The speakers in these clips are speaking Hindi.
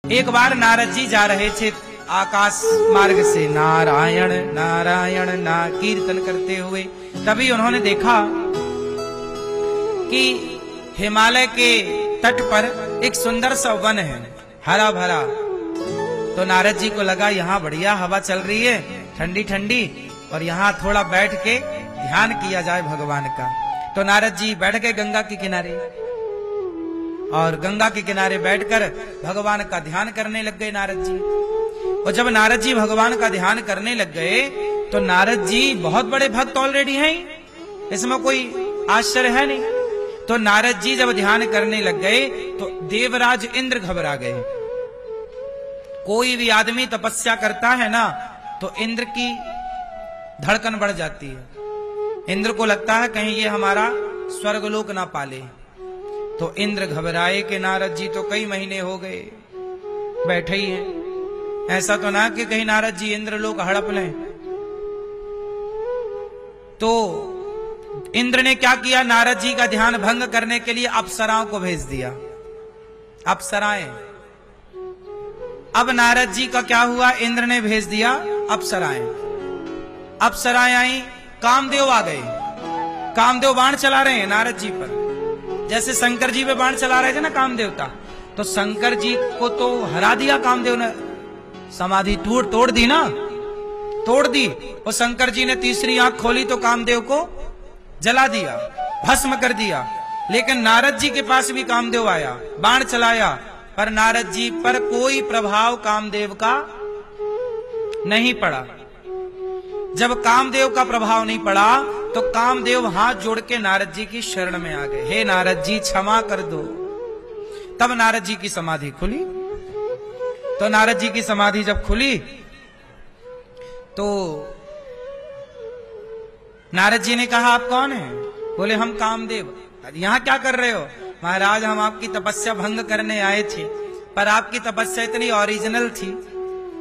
एक बार नारद जी जा रहे थे आकाश मार्ग से, नारायण नारायण ना कीर्तन करते हुए। तभी उन्होंने देखा कि हिमालय के तट पर एक सुंदर सा वन है, हरा भरा। तो नारद जी को लगा यहाँ बढ़िया हवा चल रही है, ठंडी ठंडी, और यहाँ थोड़ा बैठ के ध्यान किया जाए भगवान का। तो नारद जी बैठ गए गंगा के किनारे, और गंगा के किनारे बैठकर भगवान का ध्यान करने लग गए नारद जी। और जब नारद जी भगवान का ध्यान करने लग गए तो नारद जी बहुत बड़े भक्त ऑलरेडी हैं, इसमें कोई आश्चर्य है नहीं। तो नारद जी जब ध्यान करने लग गए तो देवराज इंद्र घबरा गए। कोई भी आदमी तपस्या करता है ना तो इंद्र की धड़कन बढ़ जाती है। इंद्र को लगता है कहीं ये हमारा स्वर्गलोक ना पाले। तो इंद्र घबराए कि नारद जी तो कई महीने हो गए बैठे ही हैं, ऐसा तो ना कि कहीं नारद जी इंद्रलोक हड़प लें। तो इंद्र ने क्या किया, नारद जी का ध्यान भंग करने के लिए अप्सराओं को भेज दिया। अप्सराएं, अब नारद जी का क्या हुआ, इंद्र ने भेज दिया अप्सराएं। अप्सराएं आई, कामदेव आ गए। कामदेव बाण चला रहे हैं नारद जी पर, जैसे शंकर जी पे बाण चला रहे थे ना कामदेवता। तो शंकर जी को तो हरा दिया कामदेव ने, समाधि तोड़ दी ना, तोड़ दी। और शंकर जी ने तीसरी आंख खोली तो कामदेव को जला दिया, भस्म कर दिया। लेकिन नारद जी के पास भी कामदेव आया, बाण चलाया, पर नारद जी पर कोई प्रभाव कामदेव का नहीं पड़ा। जब कामदेव का प्रभाव नहीं पड़ा तो कामदेव हाथ जोड़ के नारद जी की शरण में आ गए, हे नारद जी क्षमा कर दो। तब नारद जी की समाधि खुली। तो नारद जी की समाधि जब खुली तो नारद जी ने कहा आप कौन हैं? बोले हम कामदेव। यहां क्या कर रहे हो? महाराज हम आपकी तपस्या भंग करने आए थे, पर आपकी तपस्या इतनी ओरिजिनल थी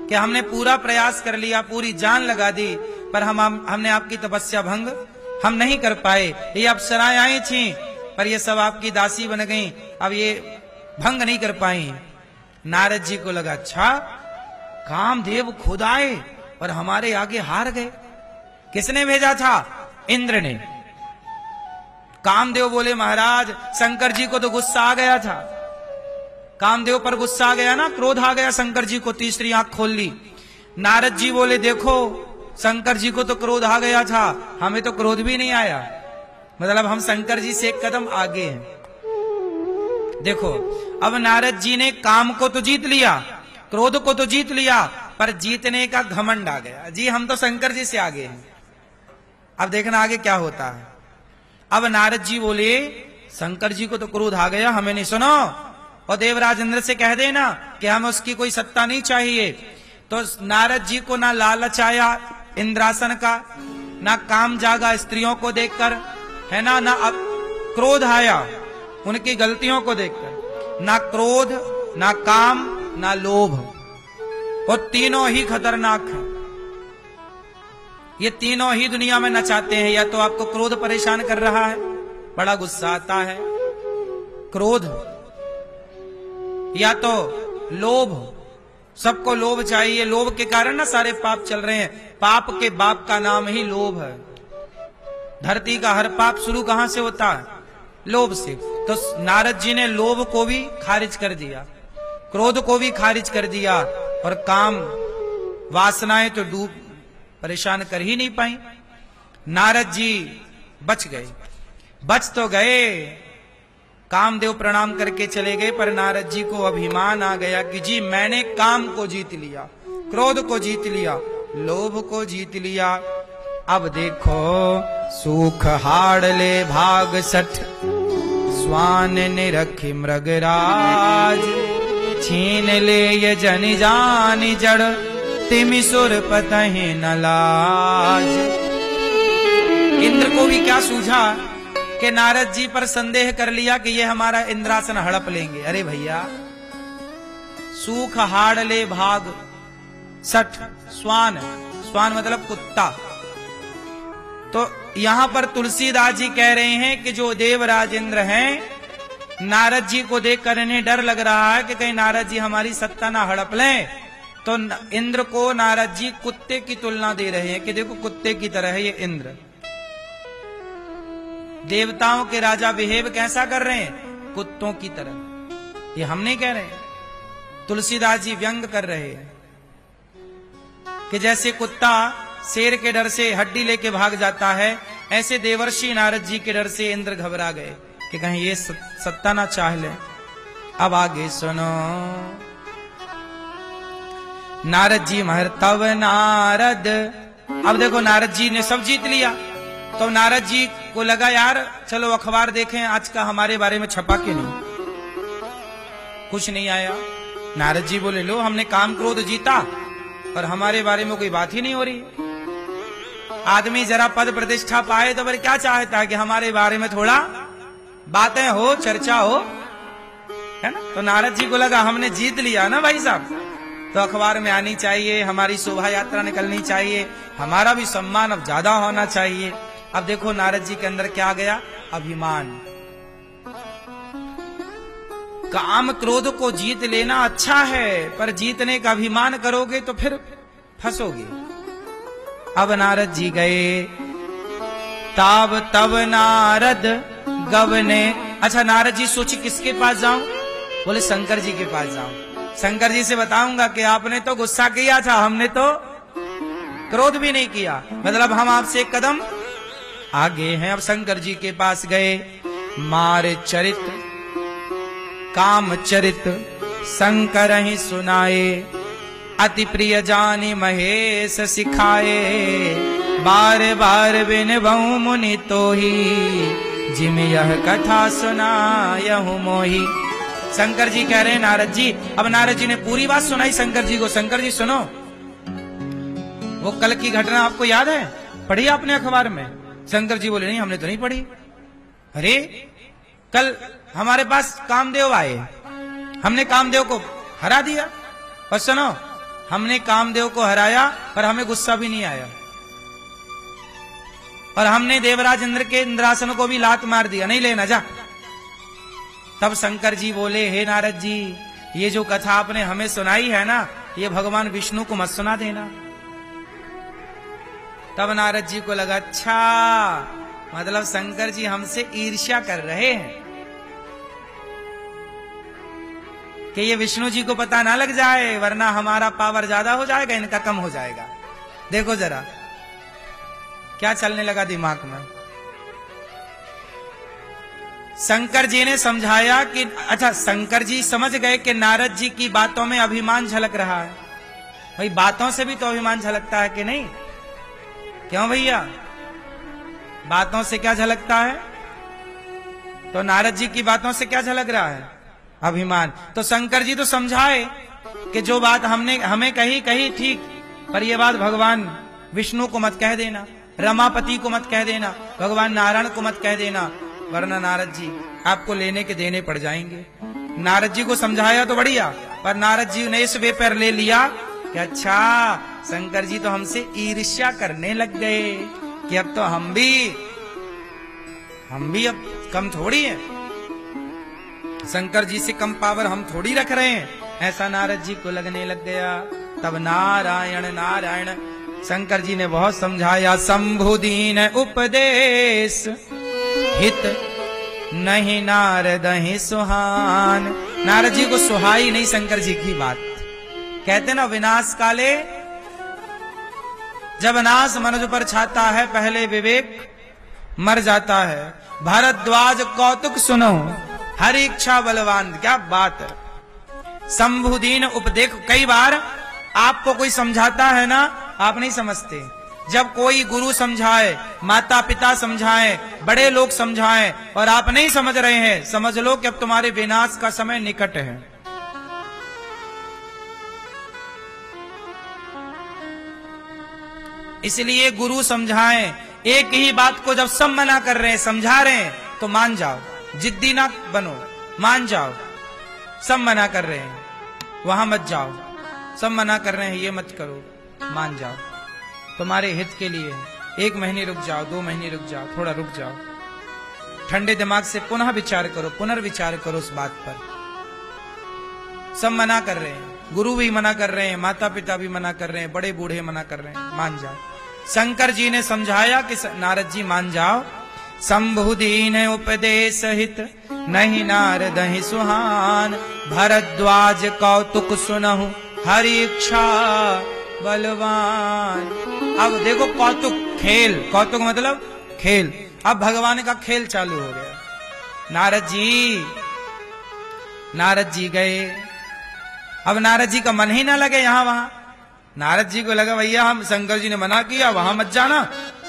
कि हमने पूरा प्रयास कर लिया, पूरी जान लगा दी, पर हमने आपकी तपस्या भंग हम नहीं कर पाए। ये अप्सराएं आई थी पर ये सब आपकी दासी बन गई, अब ये भंग नहीं कर पाई। नारद जी को लगा अच्छा कामदेव खुद आए और हमारे आगे हार गए। किसने भेजा था? इंद्र ने। कामदेव बोले महाराज शंकर जी को तो गुस्सा आ गया था, कामदेव पर गुस्सा आ गया ना, क्रोध आ गया शंकर जी को, तीसरी आंख खोल ली। नारद जी बोले देखो शंकर जी को तो क्रोध आ गया था, हमें तो क्रोध भी नहीं आया, मतलब हम शंकर जी से एक कदम आगे हैं। देखो अब नारद जी ने काम को तो जीत लिया, क्रोध को तो जीत लिया, पर जीतने का घमंड आ गया, जी हम तो शंकर जी से आगे हैं। अब देखना आगे क्या होता है। अब नारद जी बोले शंकर जी को तो क्रोध आ गया, हमें नहीं सुनो, और देवराज इंद्र से कह देना कि हमें उसकी कोई सत्ता नहीं चाहिए। तो नारद जी को ना लालच आया इंद्रासन का, ना काम जागा स्त्रियों को देखकर, है ना, ना अब क्रोध आया उनकी गलतियों को देखकर। ना क्रोध, ना काम, ना लोभ, और तीनों ही खतरनाक हैं। ये तीनों ही दुनिया में नचाते हैं। या तो आपको क्रोध परेशान कर रहा है, बड़ा गुस्सा आता है, क्रोध, या तो लोभ, सबको लोभ चाहिए, लोभ के कारण ना सारे पाप चल रहे हैं। पाप के बाप का नाम ही लोभ है। धरती का हर पाप शुरू कहां से होता है? लोभ से। तो नारद जी ने लोभ को भी खारिज कर दिया, क्रोध को भी खारिज कर दिया, और काम वासनाएं तो डूब परेशान कर ही नहीं पाई। नारद जी बच गए, बच तो गए, कामदेव प्रणाम करके चले गए, पर नारद जी को अभिमान आ गया कि जी मैंने काम को जीत लिया, क्रोध को जीत लिया, लोभ को जीत लिया। अब देखो सुख हाड़ ले भाग सठ, स्वान ने रखी मृगराज, छीन ले ये जन जान जड़, तिमि सुर पतहि न लाज। इंद्र को भी क्या सूझा कि नारद जी पर संदेह कर लिया कि ये हमारा इंद्रासन हड़प लेंगे। अरे भैया सूख हाड़ ले भाग सठ, स्वान, स्वान मतलब कुत्ता। तो यहां पर तुलसीदास जी कह रहे हैं कि जो देवराज इंद्र हैं नारद जी को देखकर इन्हें डर लग रहा है कि कहीं नारद जी हमारी सत्ता ना हड़प लें, तो इंद्र को नारद जी कुत्ते की तुलना दे रहे हैं कि देखो कुत्ते की तरह है ये इंद्र। देवताओं के राजा बिहेव कैसा कर रहे हैं? कुत्तों की तरह। ये हम नहीं कह रहे हैं, तुलसीदास जी व्यंग कर रहे हैं कि जैसे कुत्ता शेर के डर से हड्डी लेके भाग जाता है, ऐसे देवर्षि नारद जी के डर से इंद्र घबरा गए कि कहीं ये सत्ता ना चाह ले। अब आगे सुनो। नारद जी महर तब नारद, अब देखो नारद जी ने सब जीत लिया, तो नारद जी को लगा यार चलो अखबार देखें आज का हमारे बारे में छपा के नहीं, कुछ नहीं आया। नारद जी बोले लो हमने काम क्रोध जीता और हमारे बारे में कोई बात ही नहीं हो रही। आदमी जरा पद प्रतिष्ठा पाए तो फिर क्या चाहता है कि हमारे बारे में थोड़ा बातें हो, चर्चा हो, है ना। तो नारद जी को लगा हमने जीत लिया ना भाई साहब, तो अखबार में आनी चाहिए, हमारी शोभा यात्रा निकलनी चाहिए, हमारा भी सम्मान अब ज्यादा होना चाहिए। अब देखो नारद जी के अंदर क्या आ गया? अभिमान। काम क्रोध को जीत लेना अच्छा है, पर जीतने का अभिमान करोगे तो फिर फंसोगे। अब नारद जी गए, ताब तब नारद गवने। अच्छा नारद जी सोची किसके पास जाऊं? बोले शंकर जी के पास जाऊं। शंकर जी से बताऊंगा कि आपने तो गुस्सा किया था, हमने तो क्रोध भी नहीं किया, मतलब हम आपसे एक कदम आगे हैं। अब शंकर जी के पास गए। मार चरित काम चरित शंकर ही सुनाए, अति प्रिय जानी महेश सिखाए, बार बार बिन बहु मुनि तो ही, जिम यह कथा सुनायहु मोही। शंकर जी कह रहे हैं नारद जी, अब नारद जी ने पूरी बात सुनाई शंकर जी को। शंकर जी सुनो, वो कल की घटना आपको याद है? पढ़ी आपने अखबार में? शंकर जी बोले नहीं हमने तो नहीं पढ़ी। अरे कल हमारे पास कामदेव आए, हमने कामदेव को हरा दिया, और सुनो हमने कामदेव को हराया पर हमें गुस्सा भी नहीं आया, और हमने देवराज इंद्र के इंद्रासन को भी लात मार दिया, नहीं लेना जा। तब शंकर जी बोले हे नारद जी, ये जो कथा आपने हमें सुनाई है ना, ये भगवान विष्णु को मत सुना देना। तब नारद जी को लगा अच्छा मतलब शंकर जी हमसे ईर्ष्या कर रहे हैं कि ये विष्णु जी को पता ना लग जाए, वरना हमारा पावर ज्यादा हो जाएगा, इनका कम हो जाएगा। देखो जरा क्या चलने लगा दिमाग में। शंकर जी ने समझाया कि अच्छा शंकर जी समझ गए कि नारद जी की बातों में अभिमान झलक रहा है। भाई बातों से भी तो अभिमान झलकता है कि नहीं? क्यों भैया, बातों से क्या झलकता है? तो नारद जी की बातों से क्या झलक रहा है? अभिमान। तो शंकर जी तो समझाए कि जो बात हमने हमें कही ठीक, पर यह बात भगवान विष्णु को मत कह देना, रमापति को मत कह देना, भगवान नारायण को मत कह देना, वरना नारद जी आपको लेने के देने पड़ जाएंगे। नारद जी को समझाया तो बढ़िया, पर नारद जी ने इस वे पर ले लिया कि अच्छा शंकर जी तो हमसे ईर्ष्या करने लग गए कि अब तो हम भी अब कम थोड़ी है, शंकर जी से कम पावर हम थोड़ी रख रहे हैं, ऐसा नारद जी को लगने लग गया। तब नारायण नारायण शंकर जी ने बहुत समझाया। शंभु दीन उपदेश हित नहीं नारद ही सुहान। नारद जी को सुहाई नहीं शंकर जी की बात। कहते ना विनाश काले, जब नाश मनुज पर छाता है पहले विवेक मर जाता है। भारद्वाज कौतुक सुनो हर इच्छा बलवान। क्या बात है। शंभुदीन उपदेश, कई बार आपको कोई समझाता है ना, आप नहीं समझते। जब कोई गुरु समझाए, माता पिता समझाएं, बड़े लोग समझाएं और आप नहीं समझ रहे हैं, समझ लो कि अब तुम्हारे विनाश का समय निकट है। इसलिए गुरु समझाएं, एक ही बात को जब सब मना कर रहे हैं, समझा रहे हैं, तो मान जाओ, जिद्दी ना बनो, मान जाओ। सब मना कर रहे हैं वहां मत जाओ, सब मना कर रहे हैं ये मत करो, मान जाओ, तुम्हारे हित के लिए। 1 महीने रुक जाओ, 2 महीने रुक जाओ, थोड़ा रुक जाओ। ठंडे दिमाग से पुनः विचार करो, पुनर्विचार करो उस बात पर। सब मना कर रहे हैं, गुरु भी मना कर रहे हैं, माता पिता भी मना कर रहे हैं, बड़े बूढ़े मना कर रहे हैं, मान जाओ। शंकर जी ने समझाया कि नारद जी मान जाओ। शंभु दीन उपदेश हित नहीं नारद ही सुहान, भरद्वाज कौतुक सुनहु हरि इच्छा बलवान। अब देखो कौतुक, खेल, कौतुक मतलब खेल। अब भगवान का खेल चालू हो गया। नारद जी गए। अब नारद जी का मन ही ना लगे यहां वहां। नारद जी को लगा भैया हम शंकर जी ने मना किया वहां मत जाना,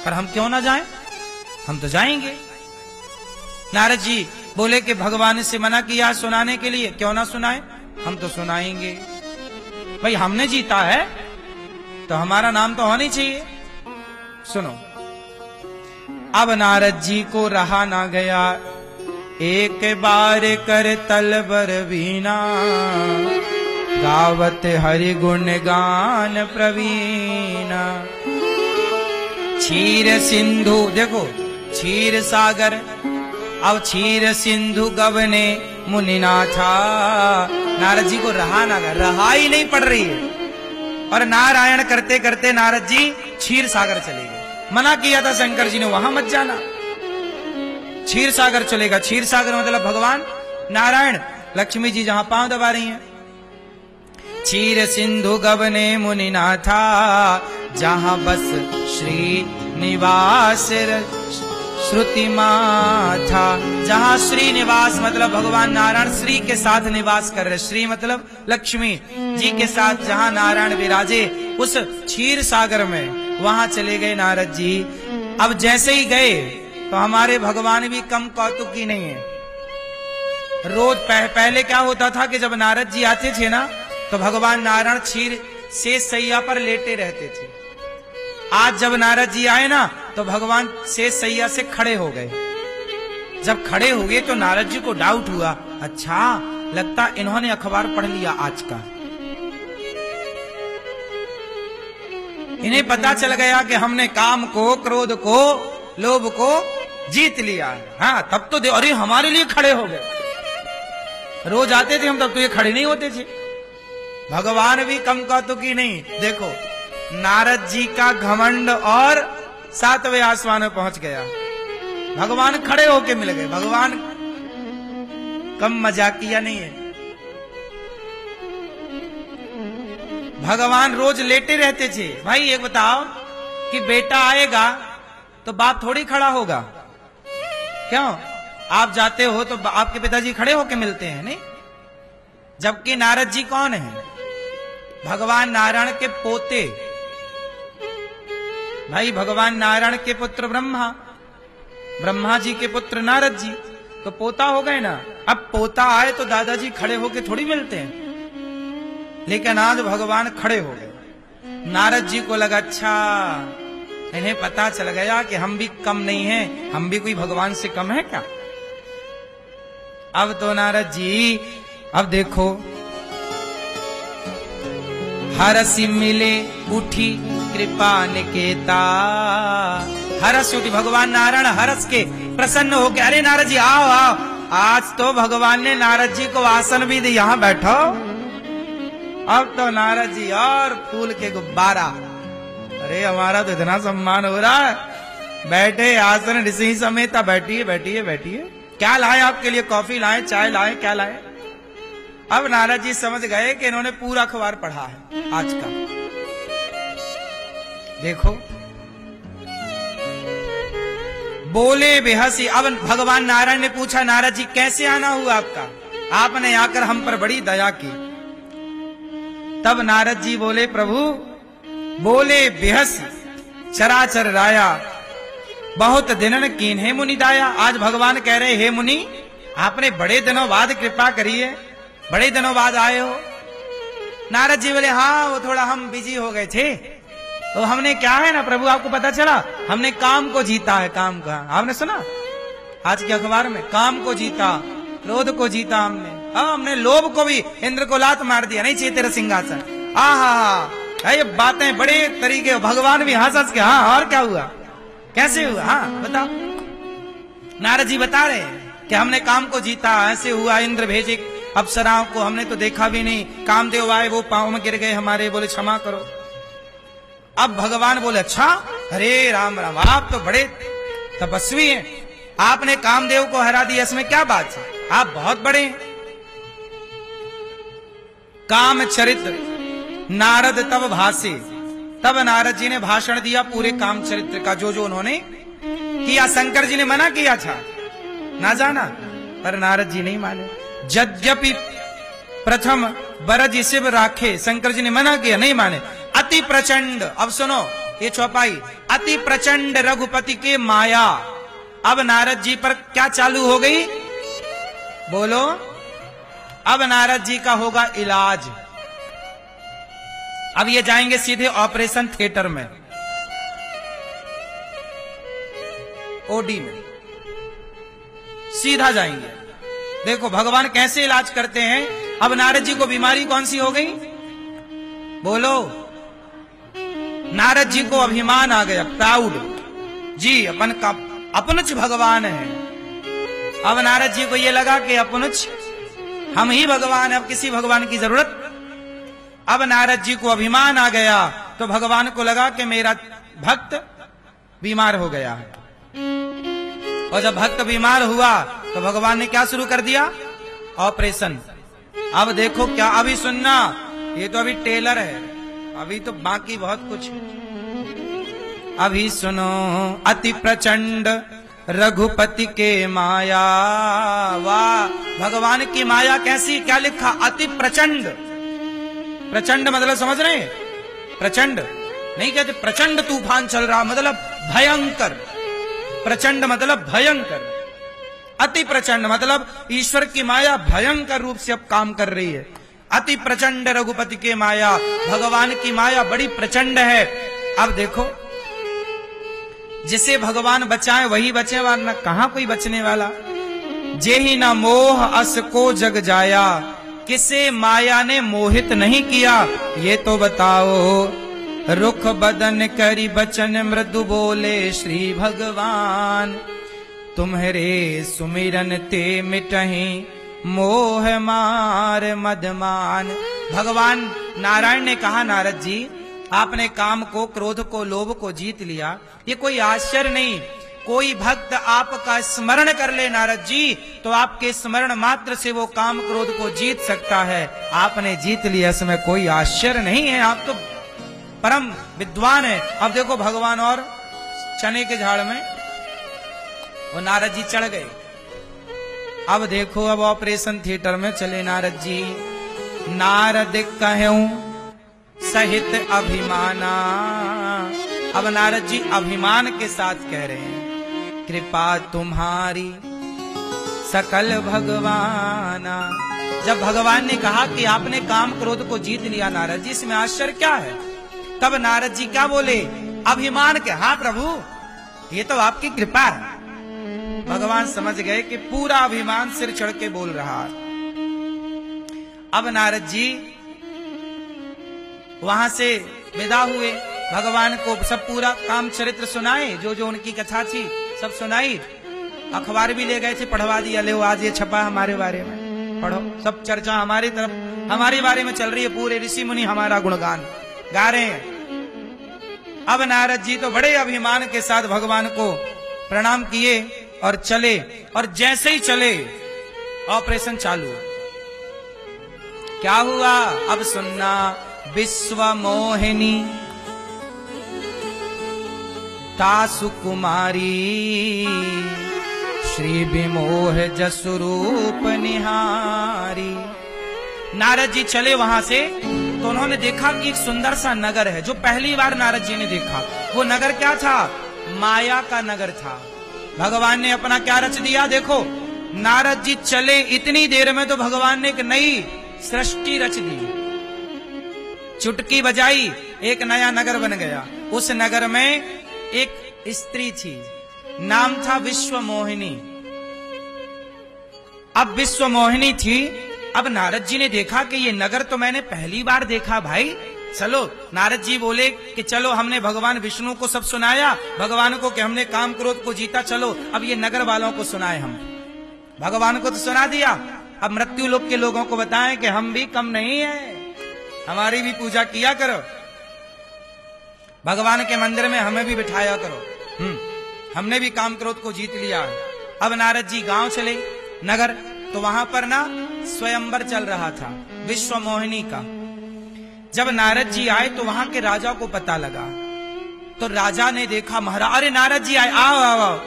पर हम क्यों ना जाएं, हम तो जाएंगे। नारद जी बोले कि भगवान से मना किया सुनाने के लिए, क्यों ना सुनाए, हम तो सुनाएंगे। भाई हमने जीता है तो हमारा नाम तो होना चाहिए। सुनो, अब नारद जी को रहा ना गया, एक बार कर तलबर वीणा, गावत हरि गुण गान प्रवीणा। क्षीर सिंधु, देखो क्षीर सागर, अब क्षीर सिंधु गवने मुनिनाथा। नारद जी को रहा ना गया, रहा ही नहीं पड़ रही है, और नारायण करते करते नारद जी क्षीर सागर चले गए। मना किया था शंकर जी ने वहां मत जाना, क्षीर सागर चलेगा। क्षीर सागर मतलब भगवान नारायण, लक्ष्मी जी जहां पांव दबा रही हैं। क्षीर सिंधु गवने मुनिनाथा, जहां बस श्री निवास श्रुति माथा। जहां श्री निवास मतलब भगवान नारायण श्री के साथ निवास कर रहे, श्री मतलब लक्ष्मी जी के साथ जहां नारायण विराजे, उस क्षीर सागर में वहां चले गए नारद जी। अब जैसे ही गए तो हमारे भगवान भी कम कौतुक की नहीं है। रोज पहले क्या होता था कि जब नारद जी आते थे ना, तो भगवान नारायण क्षीर से सैया पर लेटे रहते थे। आज जब नारद जी आए ना, तो भगवान से सैया से खड़े हो गए। जब खड़े हो गए तो नारद जी को डाउट हुआ, अच्छा लगता इन्होंने अखबार पढ़ लिया आज का। इन्हें पता चल गया कि हमने काम को, क्रोध को, लोभ को जीत लिया। हाँ तब तो अरे हमारे लिए खड़े हो गए। रोज आते थे हम, तब तो ये खड़े नहीं होते थे। भगवान भी कम कौतुकी नहीं। देखो नारद जी का घमंड और 7वें आसमान में पहुंच गया, भगवान खड़े होके मिल गए। भगवान कम मजाकिया नहीं है। भगवान रोज लेटे रहते थे। भाई एक बताओ कि बेटा आएगा तो बाप थोड़ी खड़ा होगा, क्यों? आप जाते हो तो आपके पिताजी खड़े होके मिलते हैं, नहीं? जबकि नारद जी कौन है? भगवान नारायण के पोते। भाई भगवान नारायण के पुत्र ब्रह्मा, ब्रह्मा जी के पुत्र नारद जी, तो पोता हो गए ना। अब पोता आए तो दादाजी खड़े होके थोड़ी मिलते हैं, लेकिन आज भगवान खड़े हो गए। नारद जी को लगा अच्छा इन्हें पता चल गया कि हम भी कम नहीं हैं, हम भी कोई भगवान से कम है क्या? अब तो नारद जी, अब देखो हरसि मिले उठी कृपा निकेता। हरस उठी, भगवान नारायण हरस के प्रसन्न हो गए। अरे नारद जी आओ आओ, आज तो भगवान ने नारद जी को आसन भी दिया, यहां बैठो। अब तो नारद जी और फूल के गुब्बारा। अरे हमारा तो इतना सम्मान हो रहा है, बैठे आसन ऋषि समेता, बैठिए बैठिए बैठिए। क्या लाए आपके लिए? कॉफी लाए, चाय लाए, क्या लाए? अब नारद जी समझ गए कि इन्होंने पूरा अखबार पढ़ा है आज का। देखो बोले बेहसी। अब भगवान नारायण ने पूछा, नारद जी कैसे आना हुआ आपका? आपने आकर हम पर बड़ी दया की। तब नारद जी बोले, प्रभु बोले बेहसी चराचर राया, बहुत दिनन कीन है मुनि दाया। आज भगवान कह रहे, हे मुनि आपने बड़े दिनों बाद कृपा करी है, बड़े दिनों बाद आए हो। नारद जी बोले, हाँ वो थोड़ा हम बिजी हो गए थे, तो हमने क्या है ना प्रभु आपको पता चला, हमने काम को जीता है। काम का आपने सुना आज के अखबार में? काम को जीता, क्रोध को जीता हमने। हमने लोभ को भी, इंद्र को लात मार दिया, नहीं चाहिए तेरा सिंहासन। हाँ ये बातें बड़े तरीके, भगवान भी हंस हंस के, हाँ और क्या हुआ, कैसे हुआ, हाँ बताओ। नारद जी बता रहे हैं कि हमने काम को जीता, ऐसे हुआ, इंद्र भेजे अप्सराओं को, हमने तो देखा भी नहीं, कामदेव आए, वो पांव में गिर गए हमारे, बोले क्षमा करो। अब भगवान बोले अच्छा, अरे राम राम, आप तो बड़े तपस्वी हैं, आपने कामदेव को हरा दिया, इसमें क्या बात है, आप बहुत बड़े हैं। काम चरित्र नारद तब भाषे, तब नारद जी ने भाषण दिया पूरे काम चरित्र का, जो जो उन्होंने किया। शंकर जी ने मना किया था ना जाना, पर नारद जी नहीं माने। यद्यपि प्रथम बरज शिव राखे, शंकर जी ने मना किया, नहीं माने। अति प्रचंड, अब सुनो ये चौपाई, अति प्रचंड रघुपति के माया। अब नारद जी पर क्या चालू हो गई, बोलो। अब नारद जी का होगा इलाज। अब ये जाएंगे सीधे ऑपरेशन थिएटर में, ओडी में सीधा जाएंगे। देखो भगवान कैसे इलाज करते हैं। अब नारद जी को बीमारी कौन सी हो गई, बोलो। नारद जी को अभिमान आ गया, प्राउड जी, अपन का अपनुच भगवान है। अब नारद जी को यह लगा कि अपनुच हम ही भगवान है, अब किसी भगवान की जरूरत। अब नारद जी को अभिमान आ गया, तो भगवान को लगा कि मेरा भक्त बीमार हो गया है। और जब भक्त बीमार हुआ तो भगवान ने क्या शुरू कर दिया, ऑपरेशन। अब देखो क्या, अभी सुनना, ये तो अभी टेलर है, अभी तो बाकी बहुत कुछ है। अभी सुनो, अति प्रचंड रघुपति के माया। वाह, भगवान की माया कैसी, क्या लिखा, अति प्रचंड। प्रचंड मतलब समझ रहे हैं, प्रचंड नहीं कहते प्रचंड तूफान चल रहा, मतलब भयंकर। प्रचंड मतलब भयंकर, अति प्रचंड मतलब ईश्वर की माया भयंकर रूप से अब काम कर रही है। अति प्रचंड रघुपति के माया, भगवान की माया बड़ी प्रचंड है। अब देखो, जिसे भगवान बचाए वही बचे, वरना कहां कोई बचने वाला। जेहि न मोह अस को जग जाया, किसे माया ने मोहित नहीं किया, ये तो बताओ। रुख बदन करी बचन मृदु बोले श्री भगवान, तुम्हारे सुमिरन ते मिटहि मोह मार मदमान। भगवान नारायण ने कहा, नारद जी आपने काम को, क्रोध को, लोभ को जीत लिया, ये कोई आश्चर्य नहीं। कोई भक्त आपका स्मरण कर ले नारद जी, तो आपके स्मरण मात्र से वो काम क्रोध को जीत सकता है। आपने जीत लिया, इसमें कोई आश्चर्य नहीं है, आप तो परम विद्वान है। अब देखो भगवान और चने के झाड़ में वो नारद जी चढ़ गए। अब देखो, अब ऑपरेशन थिएटर में चले नारद जी। नारद कहूं सहित अभिमाना। अब नारद जी अभिमान के साथ कह रहे हैं, कृपा तुम्हारी सकल भगवाना। जब भगवान ने कहा कि आपने काम क्रोध को जीत लिया नारद जी, इसमें आश्चर्य क्या है। तब नारद जी क्या बोले, अभिमान के, हाँ प्रभु ये तो आपकी कृपा है। भगवान समझ गए कि पूरा अभिमान सिर चढ़ के बोल रहा है। अब नारद जी वहां से विदा हुए, भगवान को सब पूरा काम चरित्र सुनाए, जो जो उनकी कथा थी सब सुनाई। अखबार भी ले गए थे, पढ़वा दिया, ले आज ये छपा हमारे बारे में, पढ़ो। सब चर्चा हमारी तरफ, हमारे बारे में चल रही है, पूरे ऋषि मुनि हमारा गुणगान गा रहे हैं। अब नारद जी तो बड़े अभिमान के साथ भगवान को प्रणाम किए और चले, और जैसे ही चले ऑपरेशन चालू। क्या हुआ, अब सुनना। विश्व मोहिनी तासु कुमारी, श्री विमोह जसुरूप निहारी। नारद जी चले वहां से, तो उन्होंने देखा कि एक सुंदर सा नगर है, जो पहली बार नारद जी ने देखा। वो नगर क्या था, माया का नगर था। भगवान ने अपना क्या रच दिया, देखो नारद जी चले इतनी देर में तो भगवान ने एक नई सृष्टि रच दी। चुटकी बजाई, एक नया नगर बन गया। उस नगर में एक स्त्री थी, नाम था विश्व मोहिनी। अब विश्व मोहिनी थी। अब नारद जी ने देखा कि ये नगर तो मैंने पहली बार देखा भाई, चलो। नारद जी बोले कि चलो, हमने भगवान विष्णु को सब सुनाया, भगवान को कि हमने काम क्रोध को जीता, चलो अब ये नगर वालों को सुनाए। हम भगवान को तो सुना दिया, अब मृत्यु लोक के लोगों को बताएं कि हम भी कम नहीं है, हमारी भी पूजा किया करो, भगवान के मंदिर में हमें भी बिठाया करो। हमने भी काम क्रोध को जीत लिया। अब नारद जी गांव चले, नगर, तो वहां पर ना स्वयंवर चल रहा था विश्व मोहिनी का। जब नारद जी आए तो वहां के राजा को पता लगा, तो राजा ने देखा महाराज, अरे नारद जी आए, आओ आओ आओ।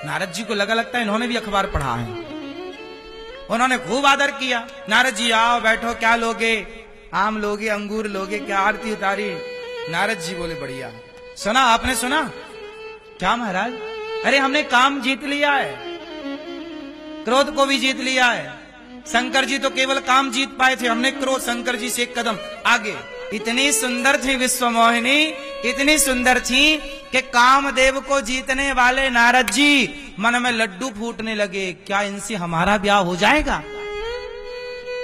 नारद जी को लगता है इन्होंने भी अखबार पढ़ा है, उन्होंने खूब आदर किया। नारद जी आओ, बैठो, क्या लोगे? आम लोगे, अंगूर लोगे, क्या आरती उतारी? नारद जी बोले बढ़िया। सुना, आपने सुना? क्या महाराज? अरे हमने काम जीत लिया है, क्रोध को भी जीत लिया है। शंकर जी तो केवल काम जीत पाए थे, हमने क्रोध, शंकर जी से एक कदम आगे। इतनी सुंदर थी विश्व मोहिनी, इतनी सुंदर थी कि कामदेव को जीतने वाले नारद जी मन में लड्डू फूटने लगे, क्या इनसे हमारा ब्याह हो जाएगा?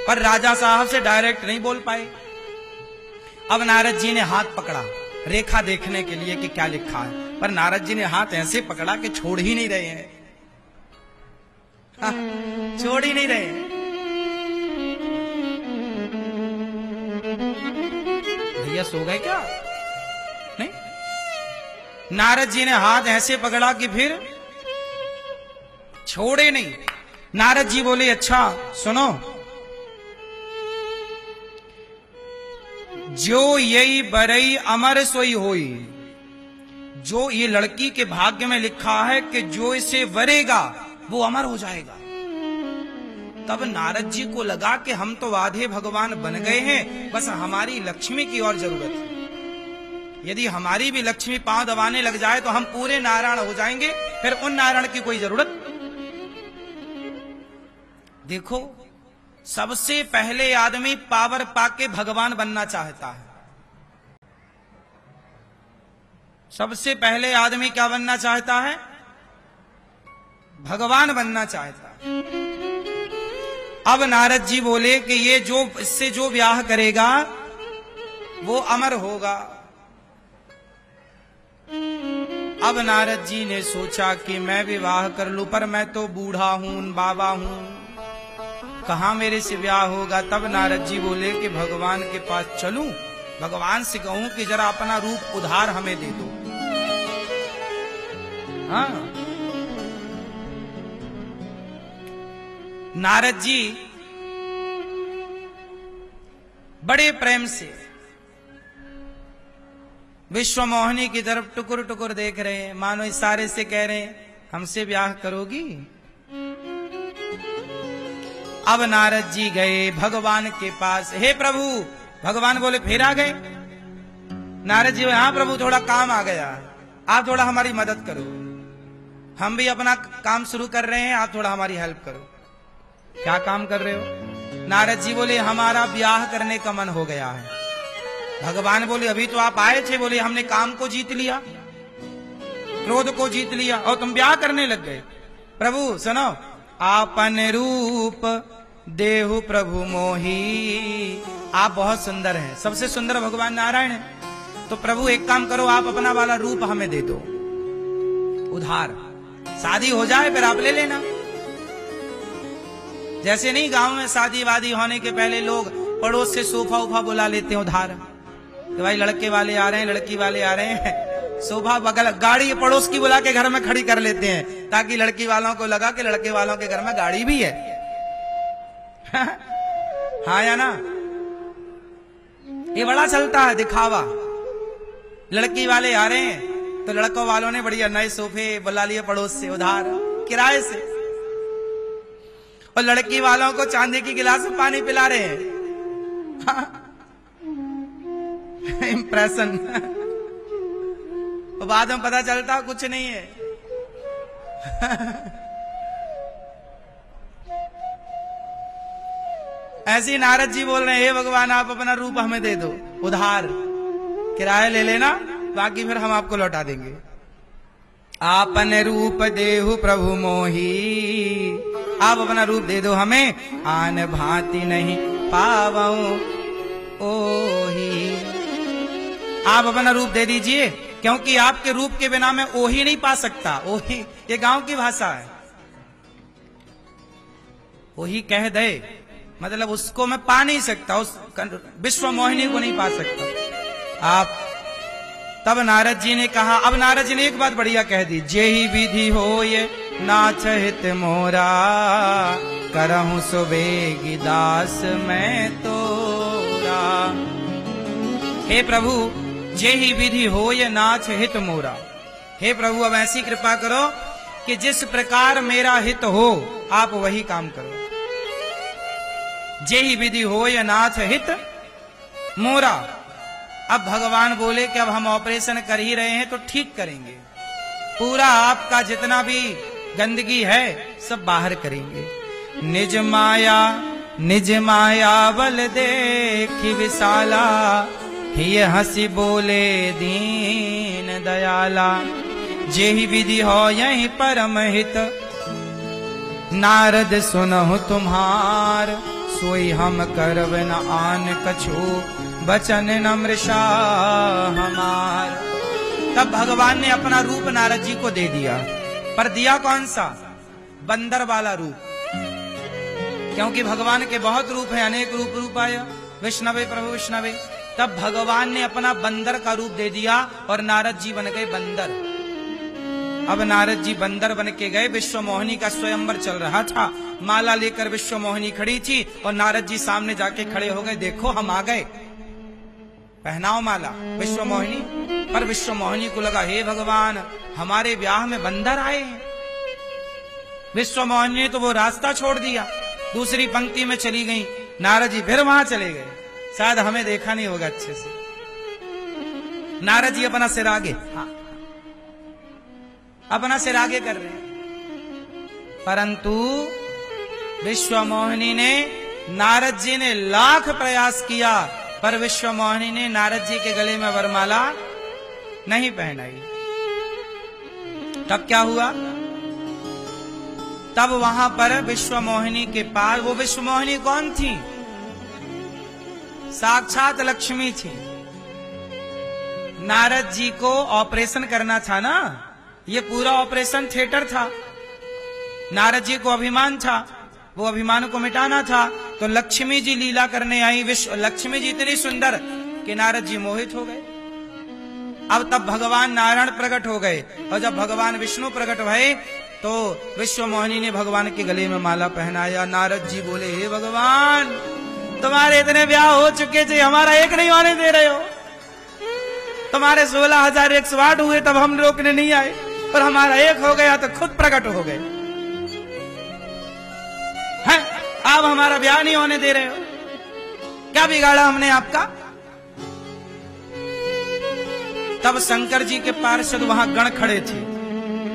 पर राजा साहब से डायरेक्ट नहीं बोल पाए। अब नारद जी ने हाथ पकड़ा रेखा देखने के लिए कि क्या लिखा है, पर नारद जी ने हाथ ऐसे पकड़ा कि छोड़ ही नहीं रहे हैं। छोड़ ही नहीं रहे हैं। भैया सो गए क्या? नहीं, नारद जी ने हाथ ऐसे पकड़ा कि फिर छोड़े नहीं। नारद जी बोले अच्छा सुनो, जो यही बरई अमर सोई होई, जो ये लड़की के भाग्य में लिखा है कि जो इसे वरेगा वो अमर हो जाएगा। तब नारद जी को लगा कि हम तो आधे भगवान बन गए हैं, बस हमारी लक्ष्मी की और जरूरत है। यदि हमारी भी लक्ष्मी पांव दबाने लग जाए तो हम पूरे नारायण हो जाएंगे, फिर उन नारायण की कोई जरूरत। देखो, सबसे पहले आदमी पावर पाके भगवान बनना चाहता है। सबसे पहले आदमी क्या बनना चाहता है? भगवान बनना चाहता है। अब नारद जी बोले कि ये जो इससे जो ब्याह करेगा वो अमर होगा। अब नारद जी ने सोचा कि मैं विवाह कर लूं, पर मैं तो बूढ़ा हूं, बाबा हूं, कहां मेरे से ब्याह होगा। तब नारद जी बोले कि भगवान के पास चलूं, भगवान से कहूं कि जरा अपना रूप उधार हमें दे दो। हाँ, नारद जी बड़े प्रेम से विश्व मोहिनी की तरफ टुकुर टुकुर देख रहे हैं, मानो इशारे से कह रहे हैं हमसे ब्याह करोगी। अब नारद जी गए भगवान के पास, हे प्रभु। भगवान बोले फिर आ गए? नारद जी, हाँ प्रभु, थोड़ा काम आ गया, आप थोड़ा हमारी मदद करो, हम भी अपना काम शुरू कर रहे हैं, आप थोड़ा हमारी हेल्प करो। क्या काम कर रहे हो? नारद जी बोले हमारा ब्याह करने का मन हो गया है। भगवान बोले अभी तो आप आए थे, बोले हमने काम को जीत लिया, क्रोध को जीत लिया और तुम ब्याह करने लग गए। प्रभु सुनो, आपन रूप देहु प्रभु मोही, आप बहुत सुंदर हैं, सबसे सुंदर भगवान नारायण है। तो प्रभु एक काम करो, आप अपना वाला रूप हमें दे दो उधार, शादी हो जाए फिर आप ले लेना। जैसे नहीं गांव में शादी वादी होने के पहले लोग पड़ोस से सोफा उफा बुला लेते हैं उधार, कि भाई लड़के वाले आ रहे हैं, लड़की वाले आ रहे हैं, सोफा बगल गाड़ी पड़ोस की बुला के घर में खड़ी कर लेते हैं, ताकि लड़की वालों को लगा कि लड़के वालों के घर में गाड़ी भी है। हाँ या ना? ये बड़ा चलता है दिखावा। लड़की वाले आ रहे हैं तो लड़कों वालों ने बढ़िया नए सोफे बुला लिए पड़ोस से उधार किराए से, और लड़की वालों को चांदी की गिलास में पानी पिला रहे हैं। इंप्रेशन। तो बाद में पता चलता कुछ नहीं है। ऐसे ही नारद जी बोल रहे हैं, हे भगवान आप अपना रूप हमें दे दो उधार, किराया ले लेना, बाकी फिर हम आपको लौटा देंगे। आपन रूप देहु प्रभु मोही, आप अपना रूप दे दो हमें, आन भांति नहीं पावऊं ओही। आप अपना रूप दे दीजिए, क्योंकि आपके रूप के बिना मैं ओही नहीं पा सकता। ओही ये गांव की भाषा है। ओही कह दे मतलब उसको मैं पा नहीं सकता, उस विश्व मोहिनी को नहीं पा सकता आप। तब नारद जी ने कहा, अब नारद जी ने एक बात बढ़िया कह दी, जे ही विधि हो ये नाच हित मोरा, करहूं सुबेगी दास मैं तोरा। हे प्रभु, जे ही विधि हो ये नाच हित मोरा। हे प्रभु, अब ऐसी कृपा करो कि जिस प्रकार मेरा हित हो आप वही काम करो। जे ही विधि हो ये नाच हित मोरा। अब भगवान बोले कि अब हम ऑपरेशन कर ही रहे हैं तो ठीक करेंगे, पूरा आपका जितना भी गंदगी है सब बाहर करेंगे। निज माया बल देखी विशाला, ये हंसी बोले दीन दयाला। जेहि विधि हो यही परम हित, नारद सुनहु तुम्हार, सोई हम करब न आन कछु, बचन नम्रशा हमार। तब भगवान ने अपना रूप नारद जी को दे दिया, पर दिया कौन सा? बंदर वाला रूप, क्योंकि भगवान के बहुत रूप है, अनेक रूप आया। विष्णवे प्रभु विष्णवे। तब भगवान ने अपना बंदर का रूप दे दिया और नारद जी बन गए बंदर। अब नारद जी बंदर बन के गए। विश्व मोहिनी का स्वयंवर चल रहा था, माला लेकर विश्व मोहिनी खड़ी थी और नारद जी सामने जाके खड़े हो गए, देखो हम आ गए, पहनाओ माला विश्व मोहिनी। पर विश्व मोहिनी को लगा, हे भगवान, हमारे ब्याह में बंदर आए हैं। विश्व मोहिनी ने तो वो रास्ता छोड़ दिया, दूसरी पंक्ति में चली गई। नारद जी फिर वहां चले गए, शायद हमें देखा नहीं होगा अच्छे से। नारद जी अपना सिर आगे, अपना सिर आगे कर रहे हैं, परंतु विश्व मोहिनी ने, नारद जी ने लाख प्रयास किया, पर विश्व मोहिनी ने नारद जी के गले में वरमाला नहीं पहनाई। तब क्या हुआ? तब वहां पर विश्व मोहिनी के पास, वो विश्व मोहिनी कौन थी? साक्षात लक्ष्मी थी। नारद जी को ऑपरेशन करना था ना, ये पूरा ऑपरेशन थिएटर था। नारद जी को अभिमान था, वो अभिमान को मिटाना था, तो लक्ष्मी जी लीला करने आई। लक्ष्मी जी इतनी सुंदर कि नारद जी मोहित हो गए। अब तब भगवान नारायण प्रकट हो गए, और जब भगवान विष्णु प्रकट भये तो विश्व मोहिनी ने भगवान के गले में माला पहनाया। नारद जी बोले, हे भगवान, तुम्हारे इतने ब्याह हो चुके थे, हमारा एक नहीं होने दे रहे हो। तुम्हारे 16,108 हुए तब हम रोकने नहीं आए, पर हमारा एक हो गया तो खुद प्रकट हो गए हैं। आप हमारा ब्याह नहीं होने दे रहे हो, क्या बिगाड़ा हमने आपका? तब शंकर जी के पार्षद वहां गण खड़े थे।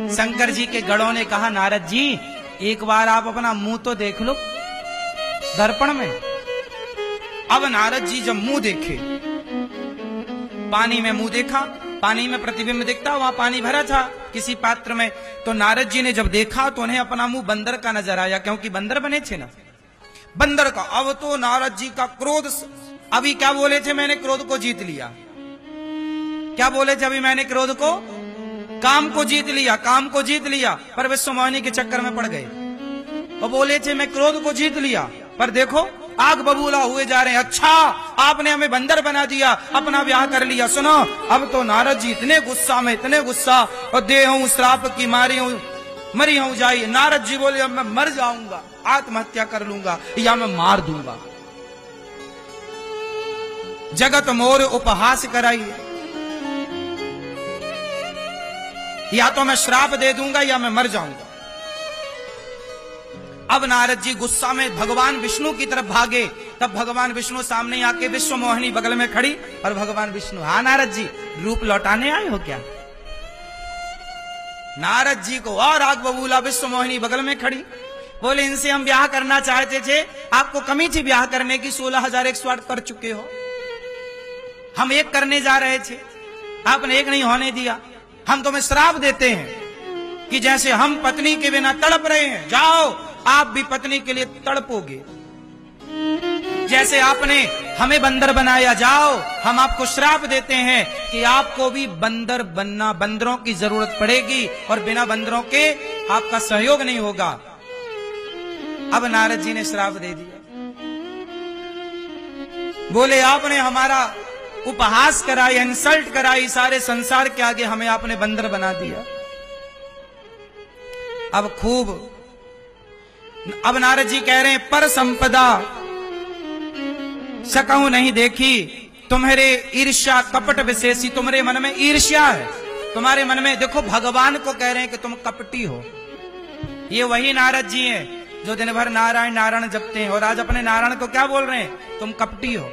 शंकर जी के गणों ने कहा, नारद जी, एक बार आप अपना मुंह तो देख लो दर्पण में। अब नारद जी जब मुंह देखे, पानी में मुंह देखा, पानी में प्रतिबिंब दिखता, वहां पानी भरा था किसी पात्र में, तो नारद जी ने जब देखा तो उन्हें अपना मुंह बंदर का नजर आया, क्योंकि बंदर बने थे ना, बंदर का। अब तो नारद जी का क्रोध, अभी क्या बोले थे, मैंने क्रोध को जीत लिया। क्या बोले थे अभी? मैंने क्रोध को, काम को जीत लिया, काम को जीत लिया, पर विश्व मोहिनी के चक्कर में पड़ गए। और बोले थे मैं क्रोध को जीत लिया, पर देखो आग बबूला हुए जा रहे हैं। अच्छा, आपने हमें बंदर बना दिया, अपना ब्याह कर लिया। सुनो, अब तो नारद जी इतने गुस्सा में, इतने गुस्सा, और दे हूं श्राप की मरी हूं जाइए। नारद जी बोले, अब मैं मर जाऊंगा, आत्महत्या कर लूंगा, या मैं मार दूंगा। जगत मोर उपहास कराइए, या तो मैं श्राप दे दूंगा या मैं मर जाऊंगा। अब नारद जी गुस्सा में भगवान विष्णु की तरफ भागे। तब भगवान विष्णु सामने आके, विश्व मोहिनी बगल में खड़ी, और भगवान विष्णु, हाँ नारद जी, रूप लौटाने आए हो क्या? नारद जी को और आग बबूला, विश्व मोहिनी बगल में खड़ी। बोले, इनसे हम ब्याह करना चाहते थे, आपको कमी थी ब्याह करने की, 16,108 कर चुके हो। हम एक करने जा रहे थे, आपने एक नहीं होने दिया। हम तुम्हें श्राप देते हैं कि जैसे हम पत्नी के बिना तड़प रहे हैं, जाओ आप भी पत्नी के लिए तड़पोगे। जैसे आपने हमें बंदर बनाया जाओ, हम आपको श्राप देते हैं कि आपको भी बंदर बनना, बंदरों की जरूरत पड़ेगी और बिना बंदरों के आपका सहयोग नहीं होगा। अब नारद जी ने श्राप दे दिया। बोले आपने हमारा उपहास कराई, इंसल्ट कराई, सारे संसार के आगे हमें आपने बंदर बना दिया। अब नारद जी कह रहे हैं, पर संपदा सकहूं नहीं देखी, तुम्हारे ईर्ष्या कपट विशेषी, तुम्हारे मन में ईर्ष्या है, तुम्हारे मन में, देखो भगवान को कह रहे हैं कि तुम कपटी हो। ये वही नारद जी हैं जो दिन भर नारायण नारायण जपते हैं और आज अपने नारायण को क्या बोल रहे हैं, तुम कपटी हो,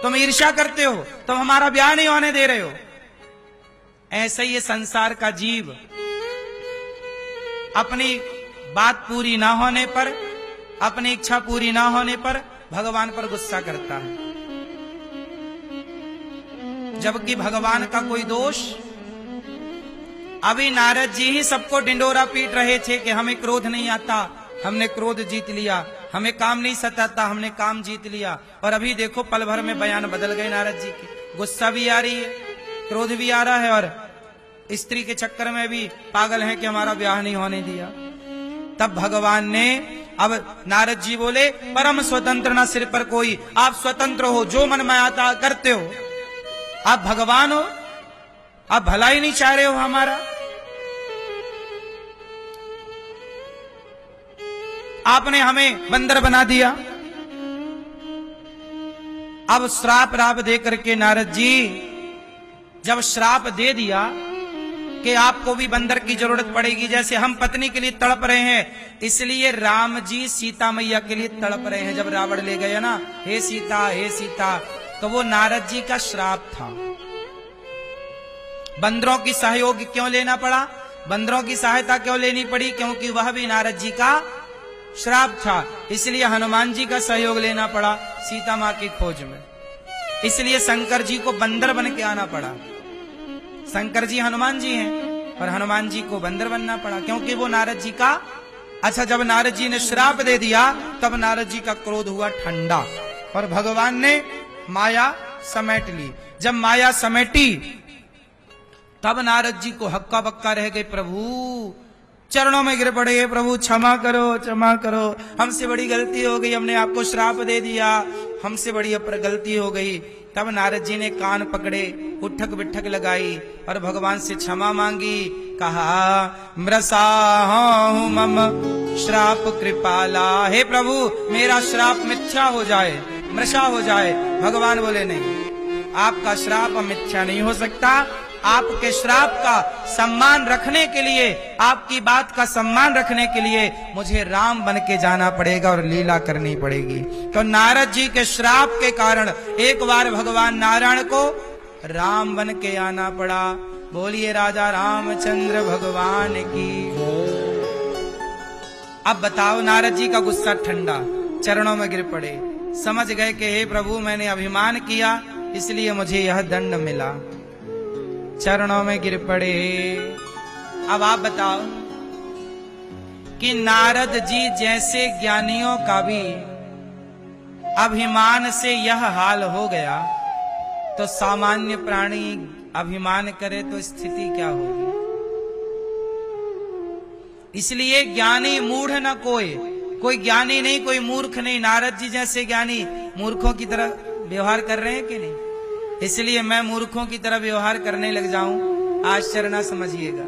तुम ईर्ष्या करते हो, तुम हमारा ब्याह नहीं होने दे रहे हो। ऐसे ही ये संसार का जीव अपनी बात पूरी ना होने पर, अपनी इच्छा पूरी ना होने पर भगवान पर गुस्सा करता है, जबकि भगवान का कोई दोष। अभी नारद जी ही सबको डिंडोरा पीट रहे थे कि हमें क्रोध नहीं आता, हमने क्रोध जीत लिया, हमें काम नहीं सताता, हमने काम जीत लिया। और अभी देखो पल भर में बयान बदल गए नारद जी के, गुस्सा भी आ रही है, क्रोध भी आ रहा है और स्त्री के चक्कर में भी पागल है कि हमारा ब्याह नहीं होने दिया। तब भगवान ने, अब नारद जी बोले, परम स्वतंत्र ना सिर पर कोई, आप स्वतंत्र हो, जो मन में आता करते हो, आप भगवान हो, आप भलाई नहीं चाह रहे हो हमारा, आपने हमें बंदर बना दिया। अब श्राप राप दे करके नारद जी जब श्राप दे दिया कि आपको भी बंदर की जरूरत पड़ेगी, जैसे हम पत्नी के लिए तड़प रहे हैं, इसलिए राम जी सीता मैया के लिए तड़प रहे हैं। जब रावण ले गए ना, हे सीता हे सीता, तो वो नारद जी का श्राप था। बंदरों की सहयोग क्यों लेना पड़ा, बंदरों की सहायता क्यों लेनी पड़ी, क्योंकि वह भी नारद जी का श्राप था। इसलिए हनुमान जी का सहयोग लेना पड़ा सीता मां की खोज में, इसलिए शंकर जी को बंदर बन के आना पड़ा। शंकर जी हनुमान जी हैं और हनुमान जी को बंदर बनना पड़ा, क्योंकि वो नारद जी का। अच्छा, जब नारद जी ने श्राप दे दिया तब नारद जी का क्रोध हुआ ठंडा और भगवान ने माया समेट ली। जब माया समेटी तब नारद जी को हक्का बक्का रह गए, प्रभु चरणों में गिर पड़े, प्रभु क्षमा करो क्षमा करो, हमसे बड़ी गलती हो गई, हमने आपको श्राप दे दिया, हमसे बड़ी गलती हो गई। तब नारद जी ने कान पकड़े, उठक बिठक लगाई और भगवान से क्षमा मांगी। कहा, मृषा हूं मम श्राप कृपाला, हे प्रभु मेरा श्राप मिथ्या हो जाए, मृषा हो जाए। भगवान बोले नहीं, आपका श्राप मिथ्या नहीं हो सकता, आपके श्राप का सम्मान रखने के लिए, आपकी बात का सम्मान रखने के लिए मुझे राम बन के जाना पड़ेगा और लीला करनी पड़ेगी। तो नारद जी के श्राप के कारण एक बार भगवान नारायण को राम बन के आना पड़ा। बोलिए राजा रामचंद्र भगवान की। अब बताओ, नारद जी का गुस्सा ठंडा, चरणों में गिर पड़े, समझ गए कि हे प्रभु मैंने अभिमान किया इसलिए मुझे यह दंड मिला, चरणों में गिर पड़े। अब आप बताओ कि नारद जी जैसे ज्ञानियों का भी अभिमान से यह हाल हो गया, तो सामान्य प्राणी अभिमान करे तो स्थिति क्या होगी। इसलिए ज्ञानी मूढ़ न कोई ज्ञानी नहीं, कोई मूर्ख नहीं। नारद जी जैसे ज्ञानी मूर्खों की तरह व्यवहार कर रहे हैं कि नहीं। इसलिए मैं मूर्खों की तरह व्यवहार करने लग जाऊं, आश्चर्य ना समझिएगा।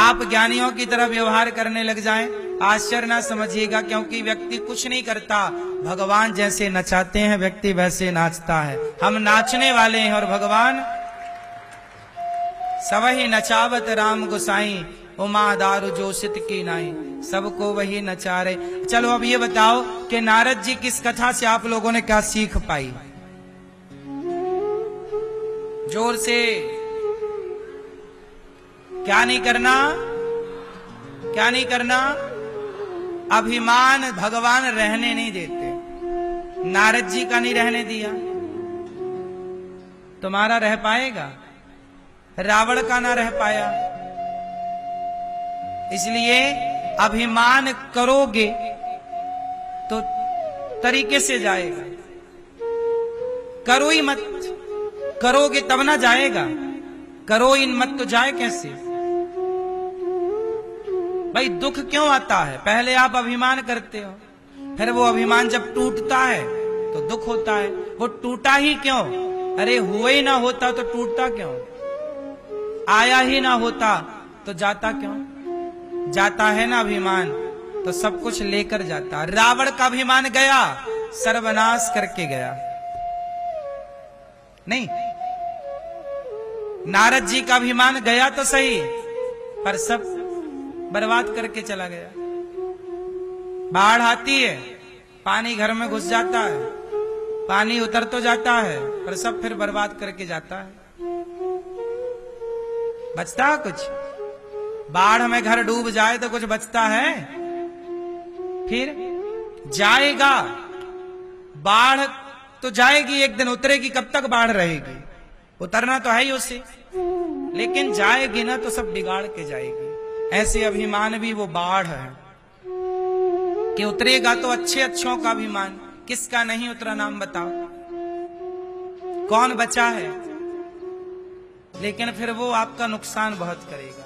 आप ज्ञानियों की तरह व्यवहार करने लग जाएं, आश्चर्य ना समझिएगा, क्योंकि व्यक्ति कुछ नहीं करता, भगवान जैसे नचाते हैं व्यक्ति वैसे नाचता है। हम नाचने वाले हैं और भगवान सबही नचावत राम गोसाई, उमा दारू जोशित की नाई, सबको वही नचा रहे। चलो अब ये बताओ कि नारद जी किस कथा से आप लोगों ने क्या सीख पाई। जोर से, क्या नहीं करना, क्या नहीं करना, अभिमान भगवान रहने नहीं देते। नारद जी का नहीं रहने दिया, तुम्हारा रह पाएगा, रावण का ना रह पाया। इसलिए अभिमान करोगे तो तरीके से जाएगा। करो ही मत, करोगे तब ना जाएगा। करो ही मत तो जाए कैसे? भाई दुख क्यों आता है? पहले आप अभिमान करते हो, फिर वो अभिमान जब टूटता है तो दुख होता है। वो टूटा ही क्यों? अरे हुए ही ना होता तो टूटता क्यों? आया ही ना होता तो जाता क्यों? जाता है ना अभिमान तो सब कुछ लेकर जाता। रावण का अभिमान गया, सर्वनाश करके गया। नहीं, नारद जी का अभिमान गया तो सही, पर सब बर्बाद करके चला गया। बाढ़ आती है, पानी घर में घुस जाता है, पानी उतर तो जाता है, पर सब फिर बर्बाद करके जाता है। बचता है कुछ? बाढ़ में घर डूब जाए तो कुछ बचता है? फिर जाएगा। बाढ़ तो जाएगी, एक दिन उतरेगी। कब तक बाढ़ रहेगी? उतरना तो है ही उसे, लेकिन जाएगी ना तो सब बिगाड़ के जाएगी। ऐसे अभिमान भी वो बाढ़ है कि उतरेगा तो अच्छे अच्छों का अभिमान, किसका नहीं उतरा नाम बताओ? कौन बचा है? लेकिन फिर वो आपका नुकसान बहुत करेगा।